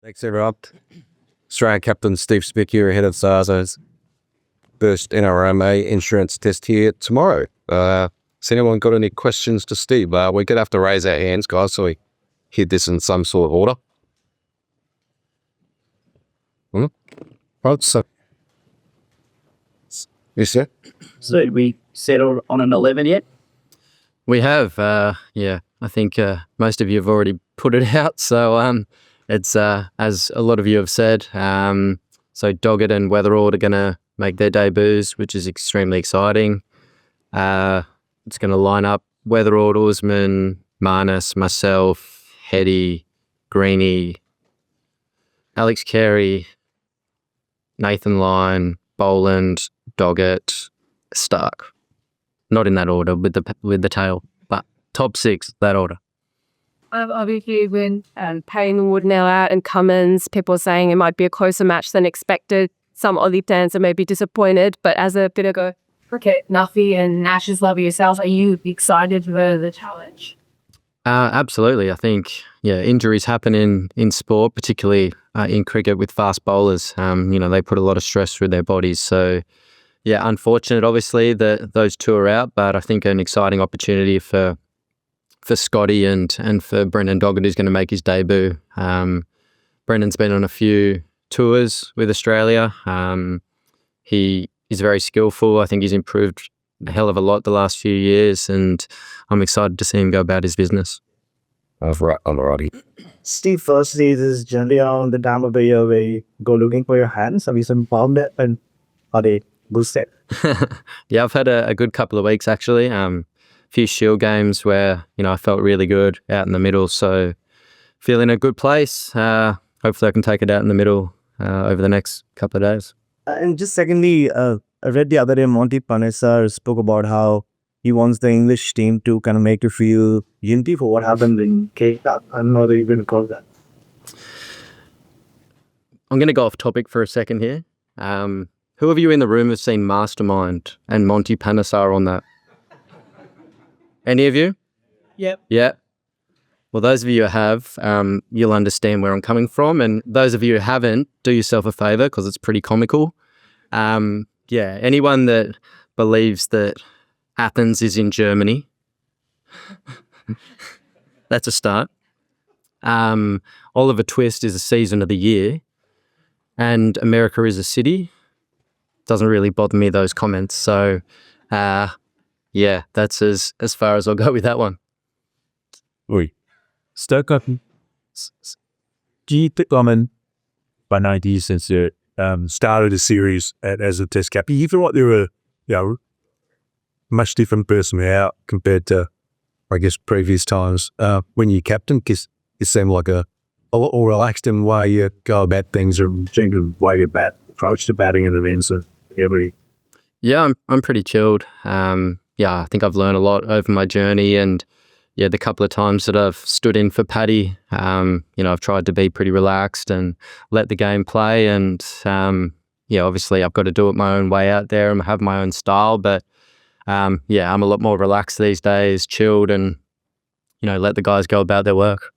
Thanks, everyone. Australian captain Steve Spick here ahead of Zazo's first NRMA insurance test here tomorrow. Has anyone got any questions to Steve? We're going to have to raise our hands, guys, so we hit this in some sort of order. Right, so. Yes, sir. So did we settle on an 11 yet? We have, yeah. I think most of you have already put it out. So it's, as a lot of you have said, so Doggett and Weatherald are going to make their debuts, which is extremely exciting. It's going to line up Weatherald, Usman, Marnus, myself, Hetty, Greenie, Alex Carey, Nathan Lyon, Boland, Doggett, Starc. Not in that order with the tail, but top six, that order. Obviously, when Payne now out and Cummins, people are saying it might be a closer match than expected. Some Aussie fans are maybe disappointed, but as a bit of a cricket Nuffy and Ashes lover yourselves, are you excited for the challenge? Absolutely. I think, injuries happen in sport, particularly in cricket with fast bowlers. They put a lot of stress through their bodies. So, unfortunate, obviously, that those two are out, but I think an exciting opportunity for Scotty and for Brendan Doggett, who's going to make his debut. Brendan's been on a few tours with Australia. He is very skillful. I think he's improved a hell of a lot the last few years, and I'm excited to see him go about his business. Alrighty. Steve, firstly, this is generally around the time of the year where you go looking for your hands. Have you found it, and are they boosted? Yeah, I've had a good couple of weeks, actually. A few Shield games where, I felt really good out in the middle. So feeling a good place. Hopefully I can take it out in the middle over the next couple of days. And just secondly, I read the other day, Monty Panesar spoke about how he wants the English team to kind of make you feel guilty for what happened in Cape Town. I don't know that you can call that. I'm going to go off topic for a second here. Who of you in the room have seen Mastermind and Monty Panesar on that? Any of you? Yep. Yeah. Well, those of you who have, you'll understand where I'm coming from. And those of you who haven't, do yourself a favour because it's pretty comical. Anyone that believes that Athens is in Germany, that's a start. Oliver Twist is a season of the year, and America is a city. Doesn't really bother me, those comments. So, that's as far as I'll go with that one. Oi. Stokes, do you think by 90 since the started the series as a test captain, you feel like they're a much different person out compared to, I guess, previous times when you captain? Because you seem like a lot more relaxed in the way you go about things, or the way you approach to batting and events and everything. Yeah, I'm pretty chilled. I think I've learned a lot over my journey, and the couple of times that I've stood in for Paddy, I've tried to be pretty relaxed and let the game play. And obviously I've got to do it my own way out there and have my own style. But I'm a lot more relaxed these days, chilled, and let the guys go about their work.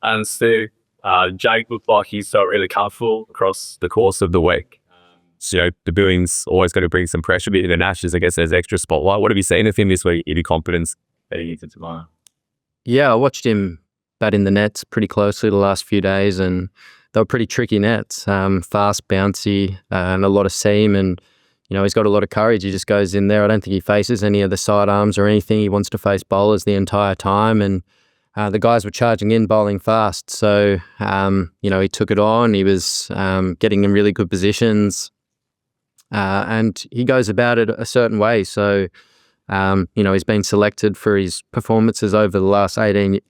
And Steve, Jake looked like he's felt really comfortable across the course of the week. The Debutants always got to bring some pressure, but in the Ashes, I guess there's extra spotlight. What have you seen of him this week? Any confidence heading into tomorrow? Yeah, I watched him bat in the nets pretty closely the last few days, and they were pretty tricky nets, fast, bouncy, and a lot of seam. And he's got a lot of courage. He just goes in there. I don't think he faces any of the sidearms or anything. He wants to face bowlers the entire time, and the guys were charging in, bowling fast. So he took it on. He was getting in really good positions. And he goes about it a certain way. So, he's been selected for his performances over the last 18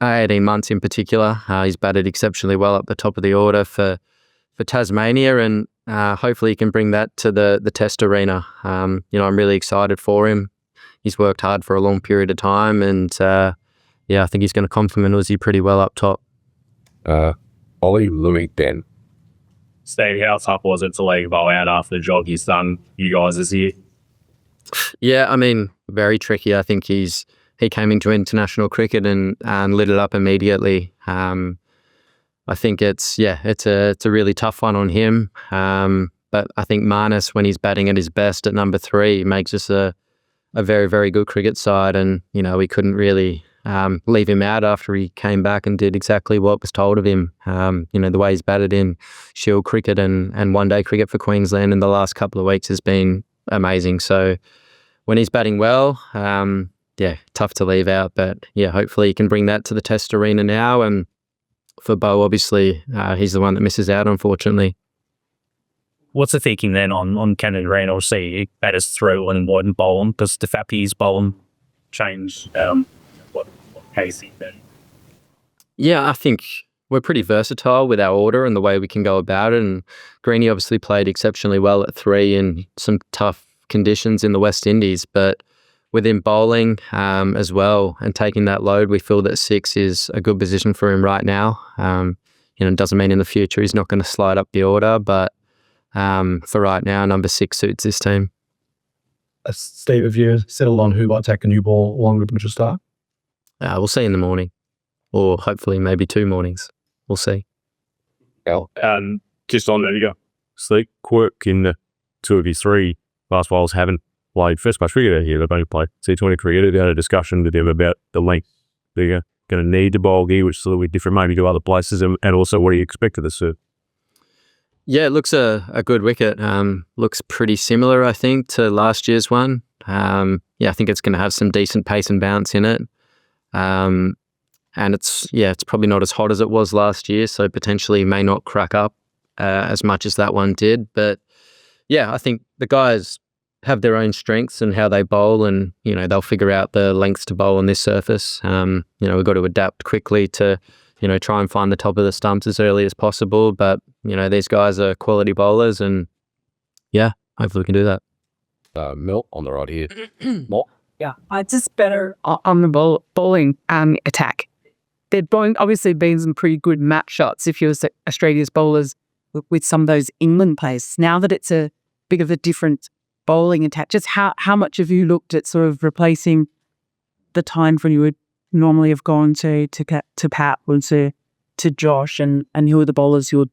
months in particular. He's batted exceptionally well up the top of the order for Tasmania, and hopefully he can bring that to the test arena. I'm really excited for him. He's worked hard for a long period of time, and I think he's going to complement Uzi pretty well up top. Ollie, Louis, Ben. Steve, how tough was it to leave bowl out after the jog he's done you guys this year? Yeah, very tricky. I think he came into international cricket and lit it up immediately. I think it's a really tough one on him. But I think Marnus, when he's batting at his best at number 3, makes us a very, very good cricket side. And, we couldn't really leave him out after he came back and did exactly what was told of him. The way he's batted in Shield cricket and one-day cricket for Queensland in the last couple of weeks has been amazing. So when he's batting well, tough to leave out. But, hopefully he can bring that to the Test arena now. And for Bo, obviously, he's the one that misses out, unfortunately. What's the thinking then on Canada Green? Obviously, batters through and widen bowling. Does the Fappies bowling change what Casey then? Yeah, I think we're pretty versatile with our order and the way we can go about it. And Greenie obviously played exceptionally well at 3 in some tough conditions in the West Indies. But within bowling as well and taking that load, we feel that 6 is a good position for him right now. It doesn't mean in the future he's not going to slide up the order, but for right now, number 6 suits this team. Steve, have you settled on who might take a new ball along with Mitchell Starc? We'll see in the morning, or hopefully maybe 2 mornings. We'll see. Just on there, you go. Sleep, Quirk in the 2 of his 3 fast bowlers haven't played first class cricket here. They've only played T20 cricket. They had a discussion with him about the length they're going to need to bowl here, which is a little bit different maybe to other places, and also what do you expect of the serve? Yeah, it looks a good wicket. Looks pretty similar, I think, to last year's one. I think it's going to have some decent pace and bounce in it. And it's probably not as hot as it was last year, so potentially may not crack up as much as that one did. But yeah, I think the guys have their own strengths and how they bowl, and they'll figure out the lengths to bowl on this surface. We've got to adapt quickly to try and find the top of the stumps as early as possible. But these guys are quality bowlers, and hopefully we can do that. Milt on the right here. Mort? Yeah, just better on the bowling attack. There'd obviously been some pretty good match shots if you was Australia's bowlers with some of those England players. Now that it's a bit of a different bowling attack, just how much have you looked at sort of replacing the times when you would normally have gone to Pat or to Josh, and who are the bowlers who would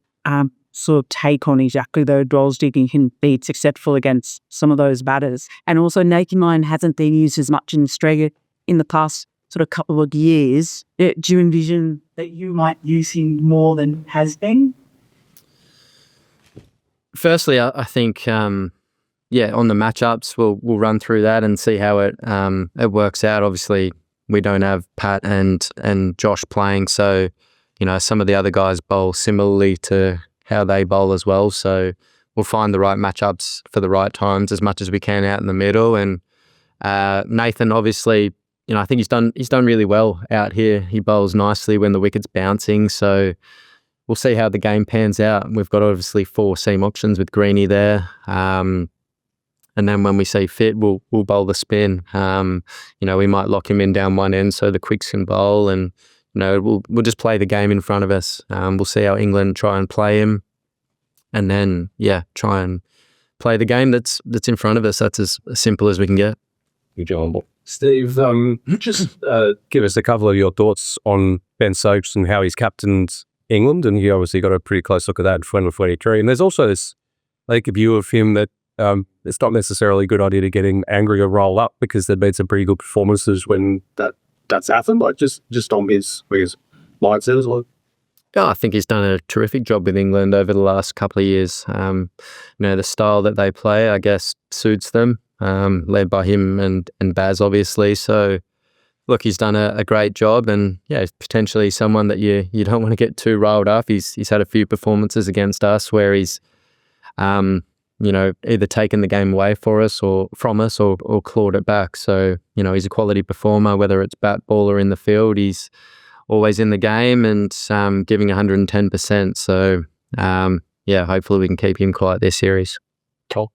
sort of take on exactly those roles do you think can be successful against some of those batters? And also, naked line hasn't been used as much in Australia in the past sort of couple of years. Do you envision that you might use him more than has been? Firstly, I think on the matchups we'll run through that and see how it works out. Obviously, we don't have Pat and Josh playing, so some of the other guys bowl similarly to how they bowl as well. So we'll find the right matchups for the right times as much as we can out in the middle. And Nathan, obviously, I think he's done really well out here. He bowls nicely when the wicket's bouncing. So we'll see how the game pans out. We've got obviously 4 seam options with Greenie there. And then when we see fit, we'll bowl the spin. We might lock him in down one end so the quicks can bowl, and we'll just play the game in front of us. We'll see how England try and play him, and then try and play the game that's in front of us. That's as simple as we can get. Good job. Steve, just give us a couple of your thoughts on Ben Stokes and how he's captained England, and you obviously got a pretty close look at that in 2023. And there's also this view of him that it's not necessarily a good idea to get him angry or roll up, because there'd been some pretty good performances when that's happened. Like just on his mindset as well. Yeah, I think he's done a terrific job with England over the last couple of years. The style that they play, I guess, suits them, led by him and Baz, obviously. So, look, he's done a great job, and potentially someone that you don't want to get too riled up. He's had a few performances against us where he's either taken the game away from us or clawed it back. So, he's a quality performer, whether it's bat, ball or in the field. He's always in the game and giving 110%. So, hopefully we can keep him quiet this series. Cool.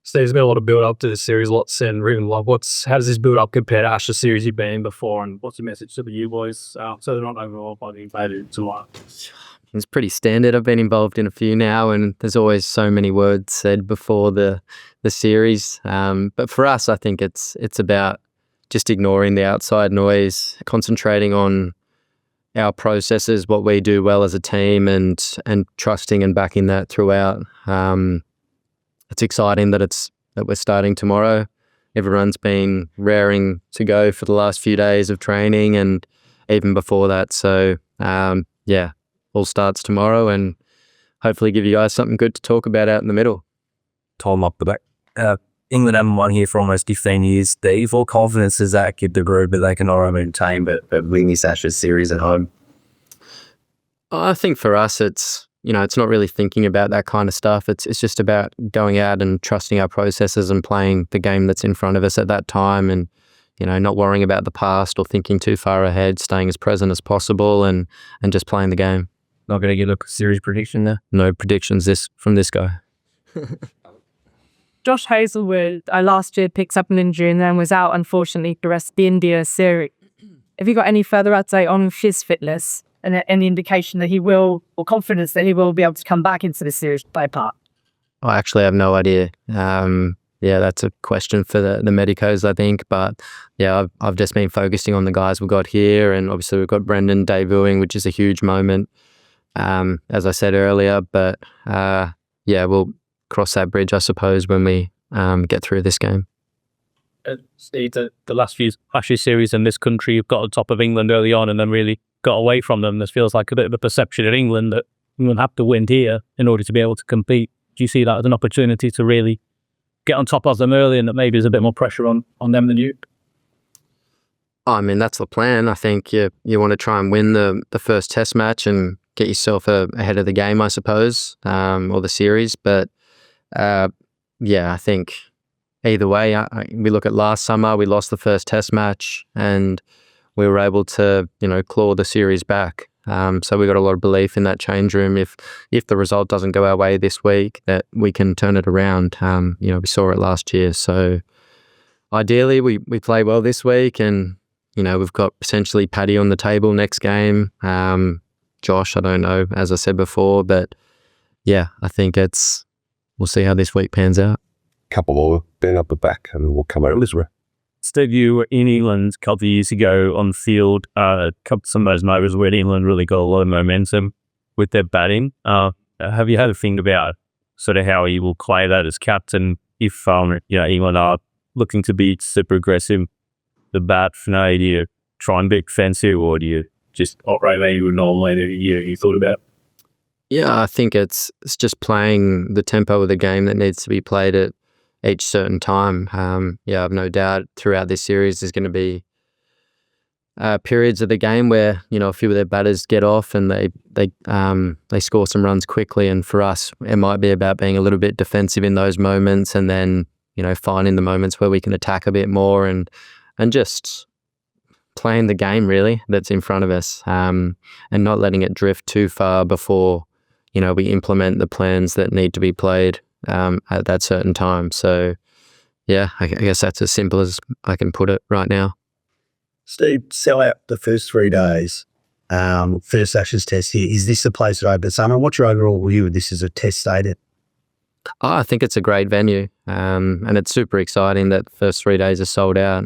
Steve, there's been a lot of build up to this series, lots and Riven Love. How does this build up compare to Ashes series you've been in before, and what's the message to you boys so they're not overawed by the invaded tonight? It's pretty standard. I've been involved in a few now, and there's always so many words said before the series. But for us, I think it's about just ignoring the outside noise, concentrating on our processes, what we do well as a team, and trusting and backing that throughout. It's exciting that we're starting tomorrow. Everyone's been raring to go for the last few days of training and even before that. So all starts tomorrow, and hopefully give you guys something good to talk about out in the middle. Tom up the back. England haven't won here for almost 15 years. Steve, what confidence does that give the group that they can not only maintain but win this Ashes series at home? I think for us, it's not really thinking about that kind of stuff. It's just about going out and trusting our processes and playing the game that's in front of us at that time, and not worrying about the past or thinking too far ahead, staying as present as possible, and just playing the game. Not going to get a series prediction there? No predictions from this guy. Josh Hazlewood last year picked up an injury and then was out, unfortunately, the rest of the India series. Have you got any further update on his fitness and any indication that he will, or confidence that he will be able to come back into the series to play a part? I actually have no idea. That's a question for the medicos, I think. But I've just been focusing on the guys we've got here, and obviously we've got Brendan debuting, which is a huge moment, as I said earlier. But we'll cross that bridge, I suppose, when we get through this game. Steve, the last few Ashes series in this country, you've got on top of England early on and then really got away from them. This feels like a bit of a perception in England that England have to win here in order to be able to compete. Do you see that as an opportunity to really get on top of them early, and that maybe there's a bit more pressure on them than you? I mean, that's the plan. I think you want to try and win the first test match and get yourself ahead of the game, I suppose, or the series. But I think either way, we look at last summer, we lost the first test match and we were able to, claw the series back. So we got a lot of belief in that change room. If the result doesn't go our way this week, that we can turn it around. We saw it last year. So ideally we play well this week, and, we've got potentially Paddy on the table next game. Josh, I don't know, as I said before, but I think we'll see how this week pans out. Couple more been up the back, and we'll come over this way. Steve, you were in England a couple of years ago on field. Some of those moments where England really got a lot of momentum with their batting. Have you had a think about sort of how you will play that as captain if England are looking to be super aggressive, the bat? Do you try and be defensive, or do you just operate like you would normally? You thought about? Yeah, I think it's just playing the tempo of the game that needs to be played at each certain time. I've no doubt throughout this series there's going to be periods of the game where a few of their batters get off and they score some runs quickly. And for us, it might be about being a little bit defensive in those moments, and then finding the moments where we can attack a bit more and just playing the game really that's in front of us, and not letting it drift too far before we implement the plans that need to be played at that certain time. So, I guess that's as simple as I can put it right now. Steve, sell out the first 3 days. First Ashes test here. Is this the place to open the summer? What's your overall view of this as a test stadium? I think it's a great venue, and it's super exciting that the first 3 days are sold out.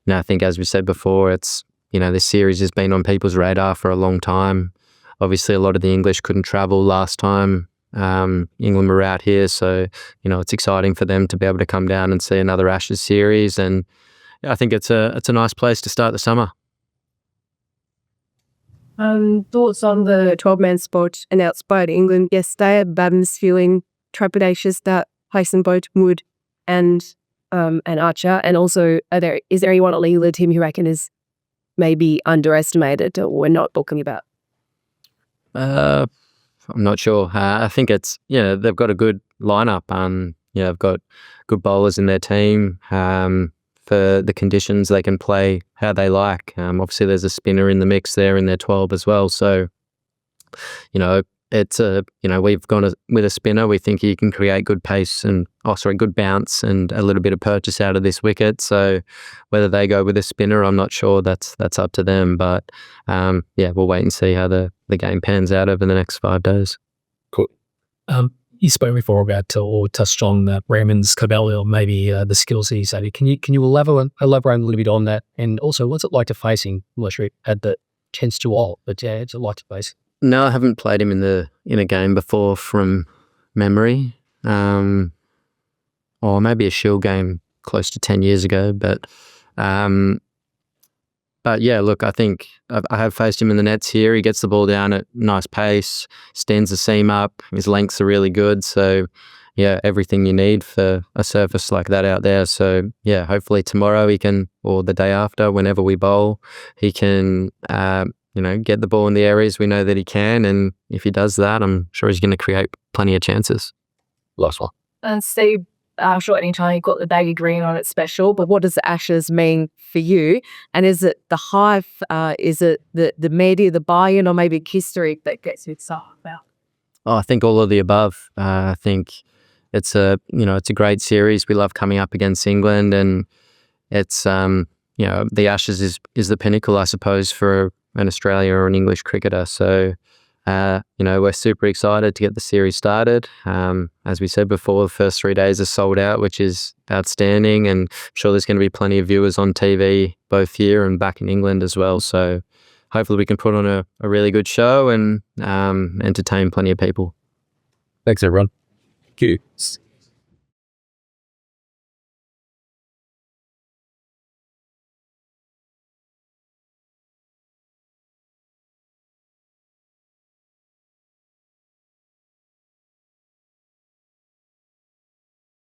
I think, as we said before, it's this series has been on people's radar for a long time. Obviously, a lot of the English couldn't travel last time. England were out here, so it's exciting for them to be able to come down and see another Ashes series, and I think it's a nice place to start the summer. Thoughts on the 12-man spot announced by England yesterday? Babins feeling trepidatious that Hyson both Wood and Archer, and also is there anyone on the England team you reckon is maybe underestimated or we're not talking about? I'm not sure. I think it's, they've got a good lineup. They've got good bowlers in their team. For the conditions, they can play how they like. Obviously, there's a spinner in the mix there in their 12 as well. So, it's we've gone with a spinner. We think he can create good pace and good bounce and a little bit of purchase out of this wicket. So whether they go with a spinner, I'm not sure. That's up to them. But we'll wait and see how the game pans out over the next 5 days. Cool. You spoke before about or touched on Raymond's Cabelli, or maybe the skills that he's added. Can you elaborate a little bit on that? And also, what's it like to facing Lashri at the tends to all, but yeah, it's a lot to face. No, I haven't played him in a game before from memory, or maybe a Shield game close to 10 years ago. But yeah, look, I think I have faced him in the nets here. He gets the ball down at nice pace, stands the seam up. His lengths are really good. So yeah, everything you need for a surface like that out there. So yeah, hopefully tomorrow he can, or the day after, whenever we bowl, he can, get the ball in the areas we know that he can. And if he does that, I'm sure he's going to create plenty of chances. Last one. And Steve, I'm sure anytime you've got the baggy green on, it's special, but what does the Ashes mean for you? And is it the hype, is it the media, the buy-in, or maybe history that gets you excited about? Oh, I think all of the above. I think it's a great series. We love coming up against England, and it's, the Ashes is the pinnacle, I suppose, for an Australia or an English cricketer. So, we're super excited to get the series started. As we said before, the first 3 days are sold out, which is outstanding. And I'm sure there's going to be plenty of viewers on TV, both here and back in England as well. So hopefully we can put on a really good show and entertain plenty of people. Thanks, everyone. Thank you.